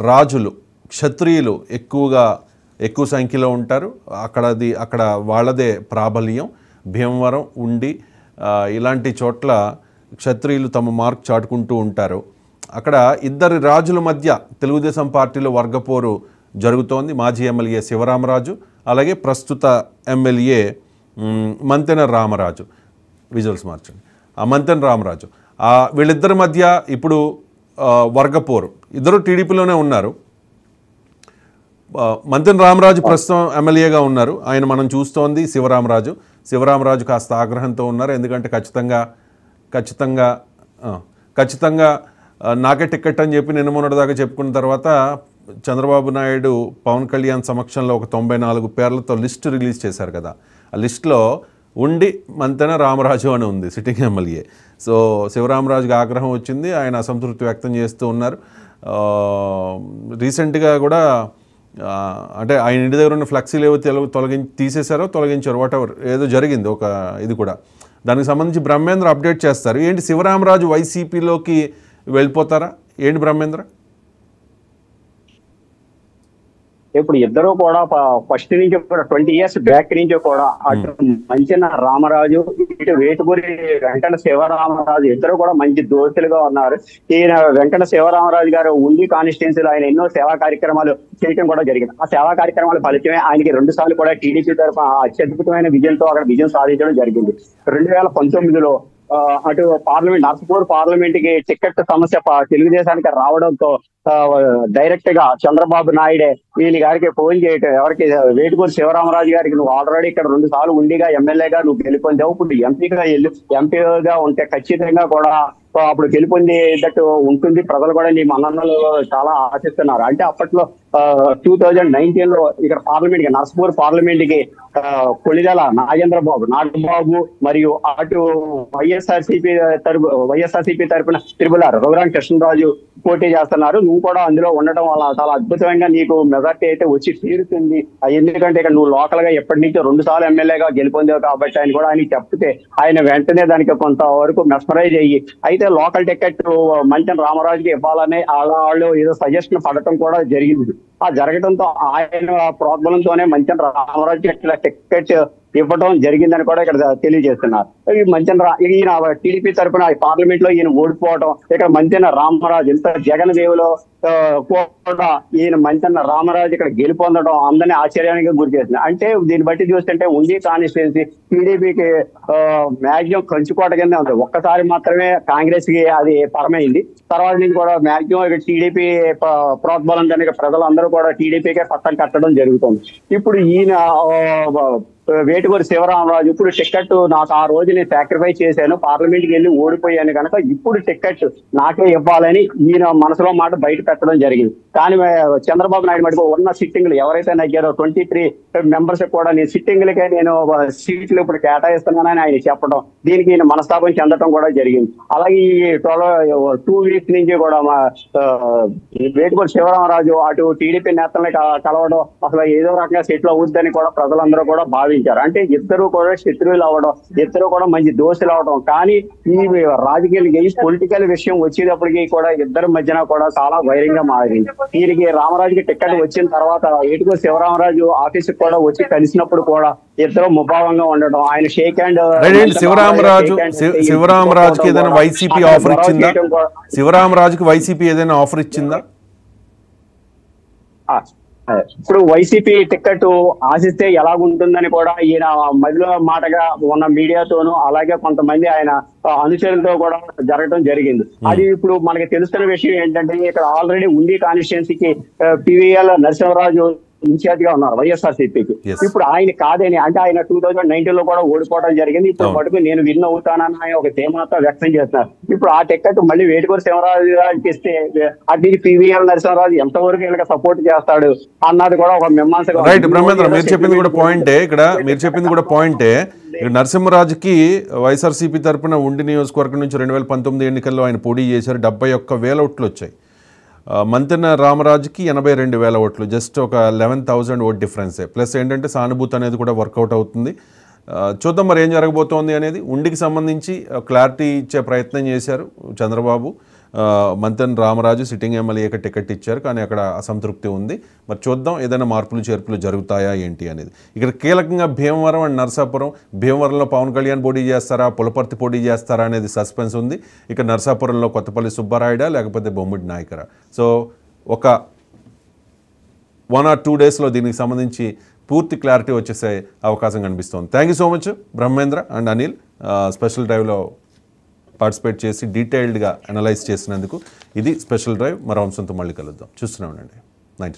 రాజులు క్షత్రియులు ఎక్కువ సంఖ్యలో ఉంటారు. అక్కడ వాళ్ళదే ప్రాబల్యం. భీమవరం, ఉండి ఇలాంటి చోట్ల క్షత్రియులు తమ మార్క్ చాటుకుంటూ ఉంటారు. అక్కడ ఇద్దరి రాజుల మధ్య తెలుగుదేశం పార్టీలో వర్గపోరు జరుగుతోంది. మాజీ ఎమ్మెల్యే శివరామరాజు, అలాగే ప్రస్తుత ఎమ్మెల్యే మంతెన రామరాజు. విజువల్స్ మార్చండి. మంతెన రామరాజు, వీళ్ళిద్దరి మధ్య ఇప్పుడు వర్గపోరు. ఇద్దరు టీడీపీలోనే ఉన్నారు. మంతెన రామరాజు ప్రస్తుతం ఎమ్మెల్యేగా ఉన్నారు. ఆయన మనం చూస్తోంది శివరామరాజు కాస్త ఆగ్రహంతో ఉన్నారు. ఎందుకంటే ఖచ్చితంగా నాకే టికెట్ అని చెప్పి నిన్న మొన్నటిదాకా చెప్పుకున్న తర్వాత చంద్రబాబు నాయుడు పవన్ కళ్యాణ్ సమక్షంలో ఒక 94 పేర్లతో లిస్టు రిలీజ్ చేశారు కదా. ఆ లిస్టులో ఉండి మంతెన రామరాజు అని ఉంది, సిట్టింగ్ ఎమ్మెల్యే. సో శివరామరాజుకి ఆగ్రహం వచ్చింది. ఆయన అసంతృప్తి వ్యక్తం చేస్తూ ఉన్నారు. రీసెంట్గా కూడా అంటే ఆయన ఇంటి దగ్గర ఉన్న ఫ్లెక్సీలు ఏవో తొలగించారు, వాటెవర్ ఏదో జరిగింది ఒక ఇది కూడా. దానికి సంబంధించి బ్రహ్మేంద్ర అప్డేట్ చేస్తారు. ఏంటి శివరామరాజు వైసీపీలోకి వెళ్ళిపోతారా ఏంటి బ్రహ్మేంద్ర? ఇప్పుడు ఇద్దరు కూడా ఫస్ట్ నుంచి కూడా 20 years బ్యాక్ నుంచి కూడా అటు మంచిన రామరాజు, ఇటు వేటుపూరి వెంకట శివరామరాజు ఇద్దరు కూడా మంచి దోస్తులుగా ఉన్నారు. ఈయన వెంకట శివరామరాజు గారు ఉండి కాన్స్టిట్యున్సీలో ఆయన ఎన్నో సేవా కార్యక్రమాలు చేయడం కూడా జరిగింది. ఆ సేవా కార్యక్రమాల ఫలితమే ఆయనకి 2 సార్లు కూడా టీడీపీ తరఫున అత్యద్భుతమైన విజయంతో అక్కడ విజయం సాధించడం జరిగింది. 2019లో అటు పార్లమెంట్ నర్సపూర్ పార్లమెంట్ కి టికెట్ సమస్య తెలుగుదేశానికి రావడంతో డైరెక్ట్ గా చంద్రబాబు నాయుడే వీళ్ళ గారికి ఫోన్ చేయటం, ఎవరికి వేటుకూరి శివరామరాజు గారికి, నువ్వు ఆల్రెడీ ఇక్కడ 2 సార్లు ఉండిగా ఎమ్మెల్యేగా నువ్వు గెలుపొందావు, ఇప్పుడు ఎంపీగా ఉంటే ఖచ్చితంగా కూడా అప్పుడు గెలుపొందేటట్టు ఉంటుంది, ప్రజలు కూడా నీ మన్ననలు చాలా ఆశిస్తున్నారు. అంటే అప్పట్లో 2019లో ఇక్కడ పార్లమెంట్ కి నర్సపూర్ పార్లమెంట్ కి కొలిదల నాగబాబు మరియు అటు వైఎస్ఆర్సీపీ తరపున తిరుమల రఘురామ కృష్ణరాజు పోటీ చేస్తున్నారు. నువ్వు కూడా అందులో ఉండటం వల్ల చాలా అద్భుతంగా నీకు మెజార్టీ అయితే వచ్చి తీరుతుంది. ఎందుకంటే ఇక్కడ నువ్వు లోకల్ గా ఎప్పటి నుంచో 2 సార్లు ఎమ్మెల్యేగా గెలుపొందావు కాబట్టి ఆయన కూడా ఆయన చెప్తే ఆయన వెంటనే దానికి కొంతవరకు మెస్మరైజ్ అయ్యి అయితే లోకల్ టికెట్ మంచన రామరాజుకి ఇవ్వాలని వాళ్ళు ఏదో సజెషన్ పడటం కూడా జరిగింది. ఆ జరగడంతో ఆయన ప్రోద్బలంతోనే మంచన రామరాజుకి టికెట్ ఇవ్వడం జరిగిందని కూడా ఇక్కడ తెలియజేస్తున్నారు. ఈ ఈయన టీడీపీ తరఫున పార్లమెంట్ లో ఈయన ఓడిపోవడం, ఇక్కడ మంచన రామరాజు ఇంత జగన్ వేవులో కూడా ఈయన మంచన రామరాజు ఇక్కడ గెలుపొందడం అందరినీ ఆశ్చర్యానికి గురి చేసింది. అంటే దీన్ని బట్టి చూస్తుంటే ఉండి కాన్స్టిట్యున్సీ టీడీపీకి మాక్సిమం కంచుకోట కింద ఉంది. ఒక్కసారి మాత్రమే కాంగ్రెస్ కి అది పరమైంది. తర్వాత నుంచి కూడా మాక్సిమం ఇక్కడ టీడీపీ ప్రోద్బలంతో ప్రజలందరూ కూడా టీడీపీకే పట్టం కట్టడం జరుగుతుంది. ఇప్పుడు ఈయన వేటుకూరి శివరామరాజు ఇప్పుడు టికెట్ నాకు ఆ రోజు నేను సాక్రిఫైస్ చేశాను, పార్లమెంట్ కి వెళ్ళి ఓడిపోయాను కనుక ఇప్పుడు టికెట్ నాకే ఇవ్వాలని ఈయన మనసులో మాట బయట పెట్టడం జరిగింది. కానీ చంద్రబాబు నాయుడు మటుకు ఉన్న సిట్టింగ్లు ఎవరైతే నగ్గారో 23 మెంబర్స్ కూడా నేను సిట్టింగ్లకే నేను సీట్లు ఇప్పుడు కేటాయిస్తున్నానని ఆయన చెప్పడం, దీనికి ఈయన మనస్తాపం చెందడం కూడా జరిగింది. అలాగే ఈ 2 weeks నుంచి కూడా వేటుకూరి శివరామరాజు అటు టీడీపీ నేతల్ని కలవడం అసలు ఏదో రకంగా సెటిల్ అవుద్దని కూడా ప్రజలందరూ కూడా భావించారు. అంటే ఇద్దరు కూడా శత్రువులు అవ్వడం, ఇద్దరు కూడా మంచి దోషులు అవడం. కానీ ఈ రాజకీయ పొలిటికల్ విషయం వచ్చేటప్పటికి కూడా ఇద్దరి మధ్యన కూడా చాలా వైరంగా మారింది. వీరికి రామరాజుకి టికెట్ వచ్చిన తర్వాత వేటుకూరి శివరామరాజు ఆఫీసుకి కూడా వచ్చి కలిసినప్పుడు కూడా ఇద్దరు ముభావంగా ఉండడం, ఆయన షేక్ హ్యాండ్ శివరామరాజుకి ఏదైనా వైసీపీ ఆఫర్ ఇచ్చిందా? శివరామరాజుకి వైసీపీ ఏదైనా ఆఫర్ ఇచ్చిందా? ఇప్పుడు వైసీపీ టికెట్ ఆశిస్తే ఎలాగుంటుందని కూడా ఈయన మధ్యలో మాటగా ఉన్న మీడియాతోనూ అలాగే కొంతమంది ఆయన అనుచరులతో కూడా జరగడం జరిగింది. అది ఇప్పుడు మనకి తెలుస్తున్న విషయం ఏంటంటే ఇక్కడ ఆల్రెడీ ఉండి కాన్స్టిట్యున్సీకి పివిఎల్ నరసింహరాజు ఇన్ఛార్జ్ గా ఉన్నారు వైఎస్ఆర్సీపీకి. ఇప్పుడు ఆయన కాదని అంటే ఆయన 2019లో కూడా ఓడిపోవడం జరిగింది. ఇప్పుడు మటుకు నేను విన్ అవుతానని ఆయన ఒక ధీమాతో వ్యక్తం చేస్తున్నారు. ఇప్పుడు ఆ టికెట్ మళ్ళీ వేటుకూరి శివరాజు గారికి ఇస్తే అటు పివిఎల్ నరసింహరాజు ఎంతవరకు వీళ్ళకి సపోర్ట్ చేస్తాడు అన్నది కూడా ఒక మీమాంసగా. రైట్ బ్రహ్మేంద్ర, మీరు చెప్పింది కూడా పాయింటే. నరసింహరాజుకి వైఎస్ఆర్సీపీ తరఫున ఉండి నియోజకవర్గం నుంచి 2019 ఎన్నికల్లో ఆయన పోటీ చేశారు. 71,000 ఓట్లు వచ్చాయి. మంతెన రామరాజుకి 82,000 ఓట్లు, జస్ట్ ఒక 11,000 ఓట్ డిఫరెన్సే. ప్లస్ ఏంటంటే సానుభూతి అనేది కూడా వర్కౌట్ అవుతుంది. చూద్దాం మరి ఏం జరగబోతోంది అనేది. ఉండికి సంబంధించి క్లారిటీ ఇచ్చే ప్రయత్నం చేశారు చంద్రబాబు. మంతెన్ రామరాజు సిట్టింగ్ ఎమ్మెల్యేకి టికెట్ ఇచ్చారు, కానీ అక్కడ అసంతృప్తి ఉంది. మరి చూద్దాం ఏదైనా మార్పులు చేర్పులు జరుగుతాయా ఏంటి అనేది. ఇక్కడ కీలకంగా భీమవరం అండ్ నరసాపురం. భీమవరంలో పవన్ కళ్యాణ్ పోటీ చేస్తారా, పులపర్తి పోటీ చేస్తారా అనేది సస్పెన్స్ ఉంది. ఇక నరసాపురంలో కొత్తపల్లి సుబ్బారాయుడా లేకపోతే బొమ్మిడి నాయకరా. సో ఒక 1 or 2 డేస్లో దీనికి సంబంధించి పూర్తి క్లారిటీ వచ్చేసే అవకాశం కనిపిస్తోంది. Thank you so much Brahmendra and Anil, special డ్రైవ్లో పార్టిసిపేట్ చేసి డీటెయిల్డ్గా అనలైజ్ చేసినందుకు. ఇది స్పెషల్ డ్రైవ్. మరో అంశంతో మళ్ళీ కలుద్దాం. చూస్తూనే ఉండండి.